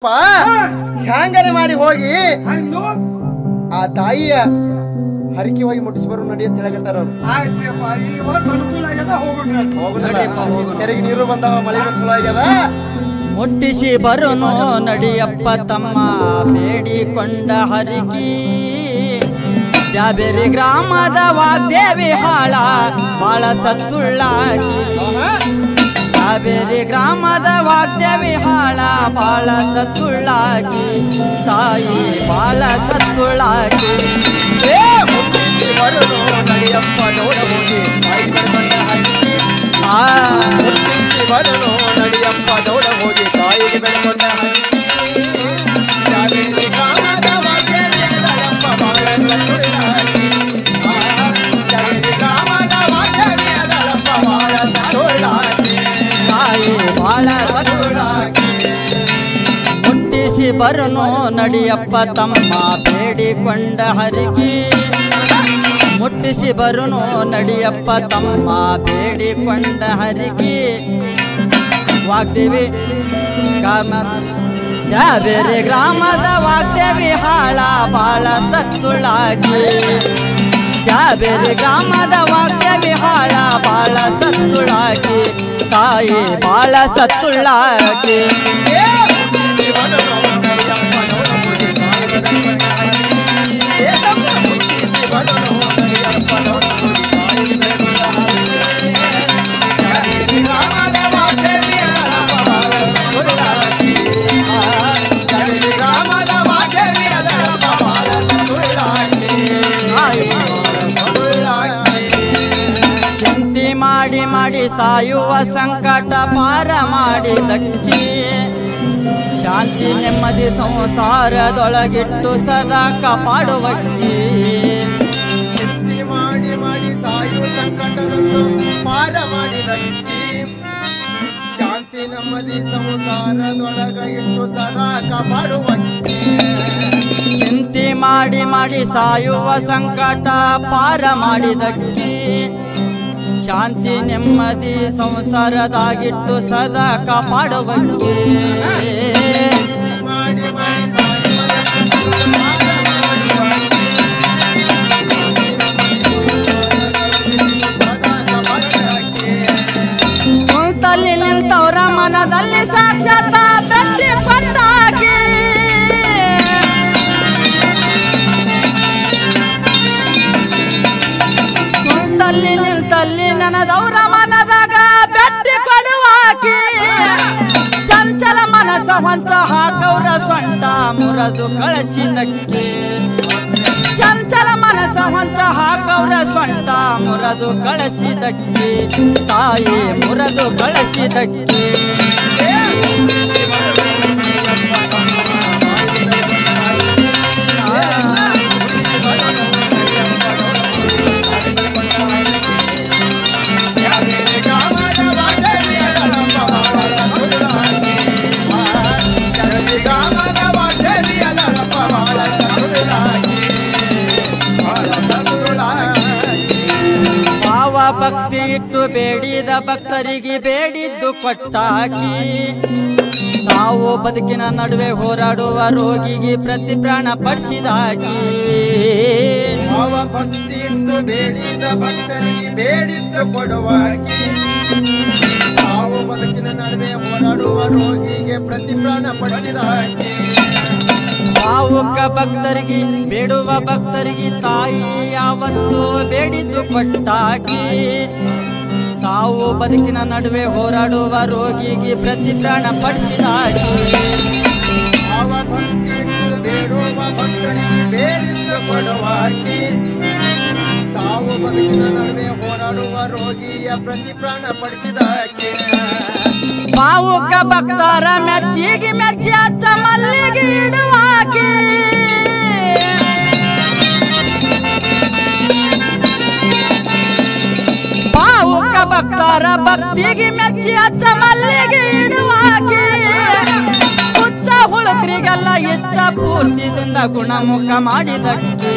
ಹ್ಯಾಂಗರೆ ಮಾಡಿ ಹೋಗಿ ಆ ತಾಯಿಯ ಹರಕೆ ಹೋಗಿ ಮುಟ್ಟಿಸಿ ಬರು ನಡಿ ಅಂತ ಹೇಳಕತ್ತಾರ ಕೆರೆಗೆ ನೀರು ಬಂದವ ಮಳೆ ಚಲೋ ಆಗ್ಯದ ಮುಟ್ಟಿಸಿ ಬರುನು ನಡಿಯಪ್ಪ ತಮ್ಮ ಬೇಡಿಕೊಂಡ ಹರಕಿ ದ್ಯಾಬೇರಿ ಗ್ರಾಮದ ವಾಗ್ದೇವಿ ಹಾಳ ಬಾಳ ಸತ್ತುಳ್ಳಾಕಿ ದ್ಯಾಬೇರಿ ಗ್ರಾಮದ ವಾಗ್ದೇವಿ ಹಾಳ ಬಾಳ ಸತ್ತುಳ್ಳಾಕಿ ತಾಯಿ ಬಾಳ ಸತ್ತುಳ್ಳಾಕಿ ಮುಟ್ಟಿಸಿ ಬರುನು ನಡಿಯಪ್ಪ ನೋಡ ಹೋಗಿ ಮುಟ್ಟಿಸಿ ಬರುನು ನಡಿಯಪ್ಪ ನೋಡ ಹೋಗಿ ತಾಯಿಗೆ ಬೆಳಕೊಂಡ ಮುಟ್ಟಿಸಿ ಬರುನು ನಡಿಯಪ್ಪ ತಮ್ಮ ಬೇಡಿಕೊಂಡ ಹರಕಿ ಮುಟ್ಟಿಸಿ ಬರುನು ನಡಿಯಪ್ಪ ತಮ್ಮ ಬೇಡಿಕೊಂಡ ಹರಕಿ ವಾಗ್ದೇವಿ ದ್ಯಾಬೇರಿ ಗ್ರಾಮದ ವಾಗ್ದೇವಿ ಹಾಳ ಬಾಳ ಸತ್ತುಳ್ಳಾಕಿ ದ್ಯಾಬೇರಿ ಗ್ರಾಮದ ವಾಗ್ದೇವಿ ಹಾಳ ಬಾಳ ಸತ್ತುಳ್ಳಾಕಿ ತಾಯಿ ಬಾಳ ಸತ್ತುಳ್ಳಾಕಿ ಮಾಡಿ ಮಾಡಿ ಸಾಯುವ ಸಂಕಟ ಪಾರ ಮಾಡಿದಕ್ಕಿ ಶಾಂತಿ ನೆಮ್ಮದಿ ಸಂಸಾರದೊಳಗಿಟ್ಟು ಸದಾ ಕಾಪಾಡುವಕ್ಕಿ ಚಿಂತೆ ಮಾಡಿ ಮಾಡಿ ಸಾಯುವ ಸಂಕಟದಲ್ಲೂ ಪಾರ ಮಾಡಿದಕ್ಕಿ ಶಾಂತಿ ನೆಮ್ಮದಿ ಸಂಸಾರದೊಳಗ ಇಟ್ಟು ಸದಾ ಕಾಪಾಡುವಕ್ಕಿ ಚಿಂತೆ ಮಾಡಿ ಮಾಡಿ ಸಾಯುವ ಸಂಕಟ ಪಾರ ಮಾಡಿದಕ್ಕಿ ಶಾಂತಿ ನೆಮ್ಮದಿ ಸಂಸಾರದಾಗಿಟ್ಟು ಸದಾ ಕಾಪಾಡುವಕ್ಕಿ ಕುಂತಲ್ಲಿ ನಿಂತವರ ಮನದಲ್ಲಿ ಸಾಕ್ಷಾತ್ ಬೆಟ್ಟಿ ಕೊಟ್ಟಾಕಿ ಕುಂತಲ್ಲಿ ನಿಂತಲ್ಲಿ ನನದವರ ಮನದಾಗ ಬೆಟ್ಟಿ ಕೊಡುವಾಕಿ ಚಂಚಲ ಮನಸ ಹೊಂಚ ಹಾಕವ್ರ ಸೊಂಟ ಮುರದು ಕಳಿಸಿದಕ್ಕೆ ಚಂಚಲ ಮನಸ ಹೊಂಚ ಹಾಕವ್ರ ಸೊಂಟ ಮುರದು ಕಳಿಸಿದಕ್ಕೆ ತಾಯಿ ಮುರದು ಕಳಿಸಿದಕ್ಕೆ ಭಕ್ತಿ ಇಟ್ಟು ಬೇಡಿದ ಭಕ್ತರಿಗೆ ಬೇಡಿದ್ದು ಕೊಟ್ಟಾಕಿ ಸಾವು ಬದುಕಿನ ನಡುವೆ ಹೋರಾಡುವ ರೋಗಿಗೆ ಪ್ರತಿ ಪ್ರಾಣ ಪಡಿಸಿದಾಕಿ ಭಕ್ತಿ ಇಟ್ಟು ಬೇಡಿದ ಭಕ್ತರಿಗೆ ಬೇಡಿದ್ದು ಕೊಡುವಾಕಿ ಸಾವು ಬದುಕಿನ ನಡುವೆ ಹೋರಾಡುವ ರೋಗಿಗೆ ಪ್ರತಿ ಪ್ರಾಣ ಪಡಿಸಿದಾಕಿ ಭಾವುಕ ಭಕ್ತರಿಗೆ ಬೇಡುವ ಭಕ್ತರಿಗೆ ತಾಯಿ ಯಾವತ್ತು ಬೇಡಿದ್ದು ಕೊಟ್ಟಾಕಿ ಸಾವು ಬದುಕಿನ ನಡುವೆ ಹೋರಾಡುವ ರೋಗಿಗೆ ಪ್ರತಿ ಪ್ರಾಣ ಪಡಿಸಿದಾಕಿ ಬೇಡುವ ಭಕ್ತರಿಗೆ ಬೇಡಿದ್ದು ಕೊಡುವಾಕಿ ಸಾವು ಬದುಕಿನ ನಡುವೆ ಹೋರಾಡುವ ರೋಗಿಯ ಪ್ರತಿ ಪ್ರಾಣ ಪಡಿಸಿದಾಕಿ ಭಾವುಕ ಭಕ್ತರ ಮೆಚ್ಚಿಗೆ ಮೆಚ್ಚಿ ಅಚ್ಚ ಮಲ್ಲಿಗೆ ಇಡುವಾಕಿ ಭಾವುಕ ಭಕ್ತರ ಭಕ್ತಿಗೆ ಮೆಚ್ಚಿ ಅಚ್ಚ ಮಲ್ಲಿಗೆ ಇಡುವಾಕಿ ಹುಚ್ಚ ಹುಳುಕರಿಗೆಲ್ಲ ಇಚ್ಛ ಪೂರ್ತಿದಿಂದ ಗುಣಮುಖ ಮಾಡಿದಕ್ಕೆ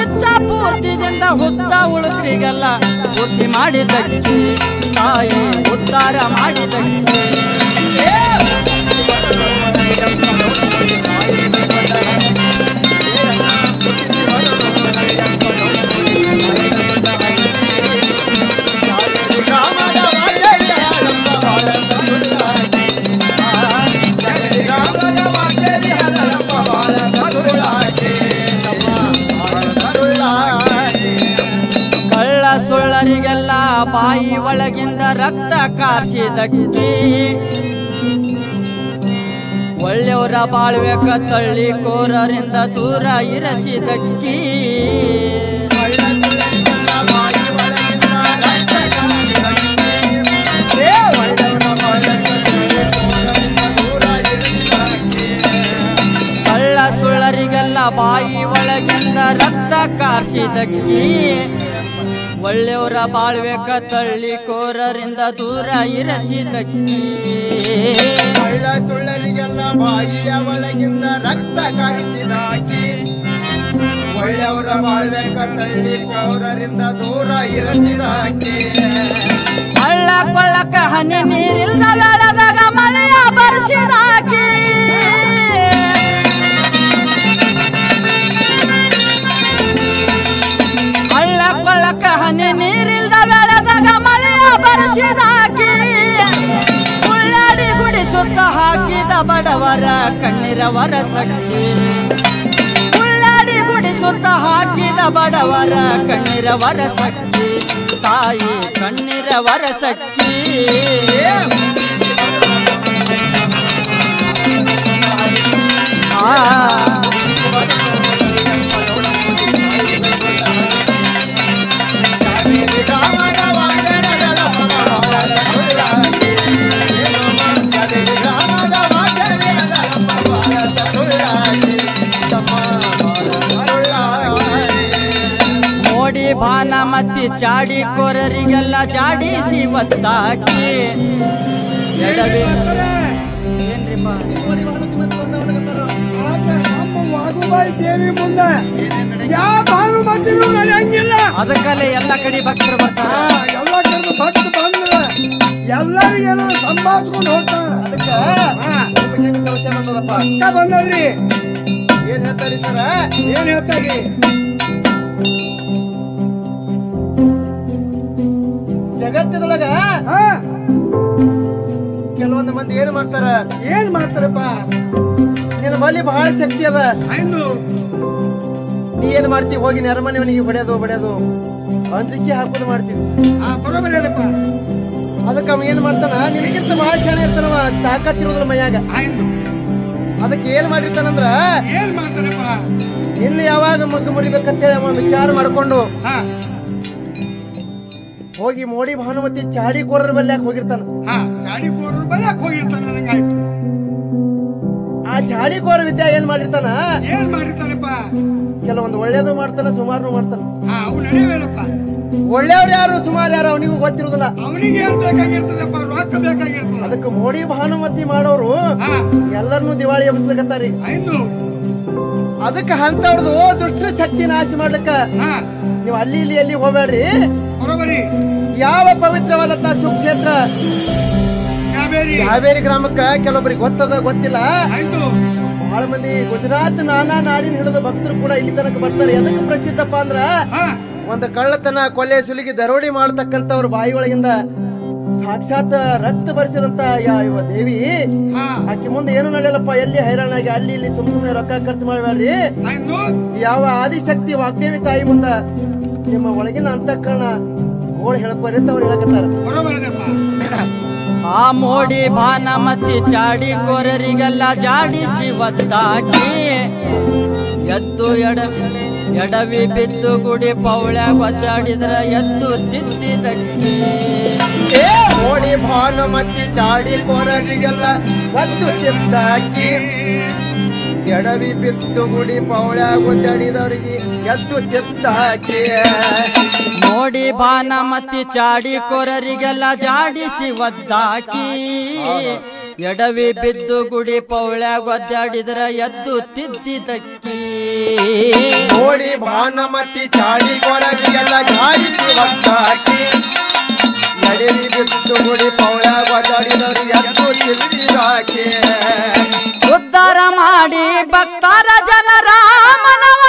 ಇಚ್ಛ ಪೂರ್ತಿದಿಂದ ಹುಚ್ಚ ಹುಳುಕರಿಗೆಲ್ಲ ಪೂರ್ತಿ ಮಾಡಿದಕ್ಕೆ ತಾಯಿ ಉದ್ಧಾರ ಮಾಡಿದಕ್ಕೆ ಕಾಸಿದಕ್ಕಿ ಒಳ್ಳೆಯವರ ಬಾಳ್ಬೇಕ ತಳ್ಳಿ ಕೋರರಿಂದ ದೂರ ಇರಸಿದಕ್ಕಿ ಕಳ್ಳ ಸುಳ್ಳರಿಗೆಲ್ಲ ಬಾಯಿ ಒಳಗಿಂದ ರಕ್ತ ಕಾರ್ಸಿದಕ್ಕಿ ಒಳ್ಳೆಯವರ ಬಾಳ್ಬೇಕ ತಳ್ಳಿ ಕೋರರಿಂದ ದೂರ ಇರಸಿದಕ್ಕಿ ಕಳ್ಳ ಸುಳ್ಳರಿಗೆಲ್ಲ ಬಾಯಿಯ ಒಳಗಿಂದ ರಕ್ತ ಕಾರಿಸಿದಾಕಿ ಒಳ್ಳೆಯವರ ಬಾಳ್ಬೇಕ ತಳ್ಳಿ ಕೋರರಿಂದ ದೂರ ಇರಸಿದಾಕಿ ಹಳ್ಳ ಕೊಳ್ಳಕ್ಕ ಹನಿ ನೀರಿಲ್ದ ಬೆಳೆದಾಗ ಮಳೆಯ ಬರ್ಸಿದಾಕಿ ಹಳ್ಳ ಕೊಳ್ಳಕ್ಕ ಹನಿ ನೀರಿಲ್ದ ಬೆಳೆದಾಗ ಮಳೆಯ ಬರ್ಸಿದಾಕಿ ಉಳ್ಳಾಡಿ ಗುಡಿ ಸುತ್ತ ಹಾಕಿದ ಬಡವರ ಕಣ್ಣೀರ ವರಸಕ್ಕಿ ಉಳ್ಳಾಡಿ ಗುಡಿ ಸುತ್ತ ಹಾಕಿದ ಬಡವರ ಕಣ್ಣೀರ ವರಸಕ್ಕಿ ತಾಯಿ ಕಣ್ಣೀರ ವರಸಕ್ಕಿ ಮೋಡಿ ಭಾನಮತಿ ಚಾಡಿ ಕೊರರಿಗೆಲ್ಲ ಜಾಡಿಸಿ ಒತ್ತಾಕಿ ಎಡವಿ ಏನ್ರಿಪ್ಪ ವಾಗುಬಾಯಿ ದೇವಿ ಮುಂದೆ ಯಾವ ಭಾನುಮತಿನೂ ನಡೆಯಂಗಿಲ್ಲ. ಅದಕ್ಕಲ್ಲೇ ಎಲ್ಲ ಕಡೆ ಭಕ್ತರು ಬರ್ತಾರ. ಎಲ್ಲ ಕಡೆ ಭಕ್ತ ಬಂದ ಎಲ್ಲರಿಗೇನೋ ಸಂಭಾಷಿಸ್ಕೊಂಡು ಹೋಗ್ತಾರ. ಅದಕ್ಕೆ ಸಮಸ್ಯೆ ಬಂದದಪ್ಪ. ಅಕ್ಕ ಬಂದದ್ರಿ. ಏನ್ ಹೇಳ್ತಾರಿ ಸರ? ಏನ್ ಹೇಳ್ತಾರಿ? ಜಗತ್ತದೊಳಗ ಕೆಲವೊಂದು ಮಂದಿ ಏನ್ ಮಾಡ್ತಾರ? ಏನ್ ಮಾಡ್ತಾರಪ್ಪ? ನಿನ್ನ ಬಳಿ ಬಹಳ ಶಕ್ತಿ ಅದ. ನೀ ಏನ್ ಮಾಡ್ತಿ? ಹೋಗಿ ನೆರಮನೆಯವನಿಗೆ ಬಡಿಯೋದು ಅಂಜಿಕೆ ಹಾಕೋದು ಮಾಡ್ತೀವಿ. ಬರೋಬರಿ ಅದಪ್ಪ. ಅದಕ್ಕೆ ಅವ ಏನ್ ಮಾಡ್ತಾನ? ನಿನಗಿಂತ ಬಹಳ ಶಾಣೆ ಇರ್ತಾನವ, ತಾಕತ್ತಿರೋದ್ರ ಮೈಯಾಗ. ಅದಕ್ಕೆ ಏನ್ ಮಾಡಿರ್ತಾನಂದ್ರ ಏನ್ ಮಾಡ್ತಾರಪ್ಪ? ಇನ್ನು ಯಾವಾಗ ಮಗ್ಗ ಮುರಿಬೇಕಂತೇಳಿ ಅವ ವಿಚಾರ ಮಾಡ್ಕೊಂಡು ಹೋಗಿ ಮೋಡಿ ಭಾನುಮತಿ ಚಾಡಿ ಕೋರರ ಬಲ್ಯಾಕ ಹೋಗಿರ್ತಾನ. ಚಾಡಿ ಕೋರರ ಬಲ್ಯಾಕ ಹೋಗಿರ್ತಾನ. ನಂಗಾಯ್ತು. ಆ ಚಾಡಿ ಕೋರ ವಿದ್ಯಾ ಏನ್ ಮಾಡಿರ್ತಾನ? ಏನ್ ಮಾಡಿರ್ತಾನಪ್ಪ? ಕೆಲವೊಂದು ಒಳ್ಳೇದು ಮಾಡ್ತಾನ, ಸುಮಾರು ಮಾಡ್ತಾನ. ಅವು ನಡೆಯವೇನಪ್ಪ? ಒಳ್ಳೆಯವ್ರು ಯಾರು ಸುಮಾರು ಯಾರು ಅವನಿಗೂ ಗೊತ್ತಿರುದಿಲ್ಲ. ಅವನಿಗೆ ಏನ್ ಬೇಕಾಗಿರ್ತದಪ್ಪ? ರೊಕ್ಕ ಬೇಕಾಗಿರ್ತದ. ಅದಕ್ಕೆ ಮೋಡಿ ಭಾನುಮತಿ ಮಾಡೋರು ಎಲ್ಲರನ್ನೂ ದಿವಾಳಿ ಎಬ್ಸ್ಲಿಕತ್ತಾರಿ. ಅದಕ್ಕೆ ಅಂತವ್ರದು ದುಷ್ಟ ಶಕ್ತಿ ನಾಶ ಮಾಡ್ಲಿಕ್ಕ ನೀವು ಅಲ್ಲಿ ಇಲ್ಲಿ ಎಲ್ಲಿ ಹೋಗ್ಬೇಡ್ರಿ. ಬರೋಬರಿ. ಯಾವ ಪವಿತ್ರವಾದಂತ ಸುಕ್ಷೇತ್ರ ಹಾವೇರಿ ಗ್ರಾಮಕ್ಕ ಕೆಲವೊಬ್ಬರಿಗೆ ಗೊತ್ತದ, ಗೊತ್ತಿಲ್ಲ. ಬಹಳ ಮಂದಿ ಗುಜರಾತ್ ನಾನಾ ನಾಡಿನ ಹಿಡಿದ ಭಕ್ತರು ಕೂಡ ಇಲ್ಲಿ ತನಕ ಬರ್ತಾರೆ. ಎದಕ್ಕೆ ಪ್ರಸಿದ್ಧಪ್ಪ ಅಂದ್ರ ಒಂದು ಕಳ್ಳತನ ಕೊಲೆ ಸುಲಿಗೆ ದರೋಡಿ ಮಾಡತಕ್ಕಂಥವ್ರ ಬಾಯಿ ಒಳಗಿಂದ ಸಾಕ್ಷಾತ್ ರಕ್ತ ಬರಿಸಿದಂತ ಇವ ದೇವಿ ಆಕಿ ಮುಂದೆ ಏನು ನಡೆಯಲ್ಲಪ್ಪ. ಎಲ್ಲಿ ಹೈರಾಣಾಗಿ ಅಲ್ಲಿ ಇಲ್ಲಿ ಸುಮ್ಮನೆ ರೊಕ್ಕ ಖರ್ಚು ಮಾಡಬೇಡ್ರಿ. ಯಾವ ಆದಿಶಕ್ತಿ ವಾಗ್ದೇವಿ ತಾಯಿ ಮುಂದ ನಿಮ್ಮ ಒಳಗಿನ ಅಂತಃಕರಣ ಗೋಳು ಹೇಳಪ್ಪಾರಿ ಅಂತ ಅವ್ರು ಹೇಳಕತ್ತಾರ. ಆ ಮೋಡಿ ಭಾನಮತಿ ಚಾಡಿ ಕೋರರಿಗೆಲ್ಲ ಜಾಡಿಸಿ ಒತ್ತಾಕಿ ಎದ್ದು ಎಡವಿ ಬಿದ್ದು ಗುಡಿ ಪೌಳ್ಯಾಗ ಒದ್ದಾಡಿದ್ರ ಎದ್ದು ತಿದ್ದಿದಕ್ಕಿ. ಮೋಡಿ ಭಾನುಮತಿ ಚಾಡಿ ಕೋರರಿಗೆಲ್ಲ ಒದ್ದು ತಿದ್ದಾಕಿ ಎಡವಿ ಬಿದ್ದು ಗುಡಿ ಪೌಳ್ಯಾಗ ಒದ್ದಾಡಿದವ್ರಿಗೆ ಎದ್ದು ತಿದ್ದಾಕಿ. ಮೋಡಿ ಭಾನಮತಿ ಚಾಡಿ ಕೋರರಿಗೆಲ್ಲ ಜಾಡಿಸಿ ಒದ್ದಾಕಿ ಎಡವಿ ಬಿದ್ದು ಗುಡಿ ಪೌಳ್ಯಾಗ ಒದ್ದಾಡಿದ್ರ ಎದ್ದು ತಿದ್ದಿದಕ್ಕಿ. ಮೋಡಿ ಭಾನುಮತಿ ಚಾಡಿ ಕೋರರಿಗೆಲ್ಲ ಜಾಡಿಸಿ ಒದ್ದಾಕಿ ಎಡವಿ ಬಿದ್ದು ಗುಡಿ ಪೌಳ್ಯಾಗ ಒದ್ದಾಡಿದವ್ರಿಗೆ ಎದ್ದು ತಿದ್ದಿದಾಕಿ. ಉದ್ಧಾರ ಮಾಡಿ ಭಕ್ತರ ಜನರ ಮನವ